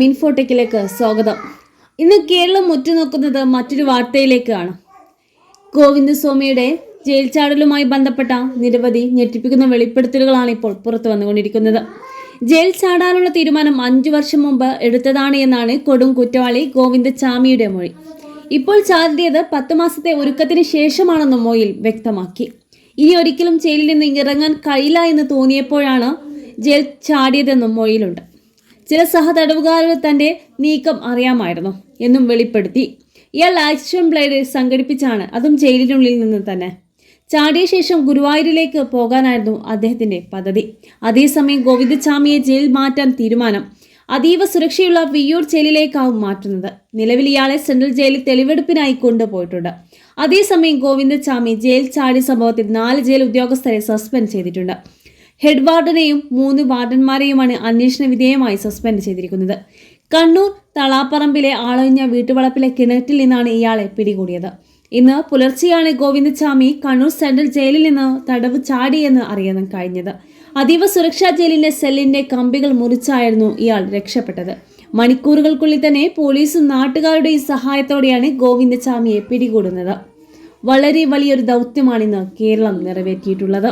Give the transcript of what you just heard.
ഇൻഫോടെക്കിലേക്ക് സ്വാഗതം. ഇന്ന് കേരളം ഉറ്റുനോക്കുന്നത് മറ്റൊരു വാർത്തയിലേക്കാണ്. ഗോവിന്ദസ്വാമിയുടെ ജയിൽ ചാടലുമായി ബന്ധപ്പെട്ട നിരവധി ഞെട്ടിപ്പിക്കുന്ന വെളിപ്പെടുത്തലുകളാണ് ഇപ്പോൾ പുറത്തു വന്നുകൊണ്ടിരിക്കുന്നത്. ജയിൽ ചാടാനുള്ള തീരുമാനം 5 വർഷം മുമ്പ് എടുത്തതാണ് എന്നാണ് കൊടും കുറ്റവാളി ഗോവിന്ദച്ചാമിയുടെ മൊഴി. ഇപ്പോൾ ചാടിയത് 10 മാസത്തെ ഒരുക്കത്തിന് ശേഷമാണെന്നും മൊഴിയിൽ വ്യക്തമാക്കി. ഇനി ഒരിക്കലും ജയിലിൽ നിന്ന് ഇറങ്ങാൻ കഴിയില്ല എന്ന് തോന്നിയപ്പോഴാണ് ജയിൽ ചാടിയതെന്നും മൊഴിയിലുണ്ട്. ചില സഹതടവുകാരുടെ തന്റെ നീക്കം അറിയാമായിരുന്നു എന്നും വെളിപ്പെടുത്തി. ഇയാൾ ആക്ഷൻ ബ്ലേഡ് സംഘടിപ്പിച്ചാണ്, അതും ജയിലിനുള്ളിൽ നിന്ന് തന്നെ. ചാടിയ ശേഷം ഗുരുവായൂരിലേക്ക് പോകാനായിരുന്നു അദ്ദേഹത്തിന്റെ പദ്ധതി. അതേസമയം ഗോവിന്ദച്ചാമിയെ ജയിൽ മാറ്റാൻ തീരുമാനം. അതീവ സുരക്ഷയുള്ള വിയ്യൂർ ജയിലിലേക്കാവും മാറ്റുന്നത്. നിലവിൽ ഇയാളെ സെൻട്രൽ ജയിലിൽ തെളിവെടുപ്പിനായി കൊണ്ടുപോയിട്ടുണ്ട്. അതേസമയം ഗോവിന്ദച്ചാമി ജയിൽ ചാടിയ സംഭവത്തിൽ 4 ജയിൽ ഉദ്യോഗസ്ഥരെ സസ്പെൻഡ് ചെയ്തിട്ടുണ്ട്. ഹെഡ് വാർഡനെയും 3 വാർഡന്മാരെയുമാണ് അന്വേഷണ വിധേയമായി സസ്പെൻഡ് ചെയ്തിരിക്കുന്നത്. കണ്ണൂർ തളാപ്പറമ്പിലെ ആളൊഴിഞ്ഞ വീട്ടുവളപ്പിലെ കിണറ്റിൽ നിന്നാണ് ഇയാളെ പിടികൂടിയത്. ഇന്ന് പുലർച്ചെയാണ് ഗോവിന്ദച്ചാമി കണ്ണൂർ സെൻട്രൽ ജയിലിൽ നിന്ന് തടവ് ചാടിയെന്ന് അറിയാൻ കഴിഞ്ഞത്. അതീവ സുരക്ഷാ ജയിലിന്റെ സെല്ലിന്റെ കമ്പികൾ മുറിച്ചായിരുന്നു ഇയാൾ രക്ഷപ്പെട്ടത്. മണിക്കൂറുകൾക്കുള്ളിൽ തന്നെ പോലീസും നാട്ടുകാരുടെയും സഹായത്തോടെയാണ് ഗോവിന്ദച്ചാമിയെ പിടികൂടുന്നത്. വളരെ വലിയൊരു ദൗത്യമാണിന്ന് കേരളം നിറവേറ്റിയിട്ടുള്ളത്.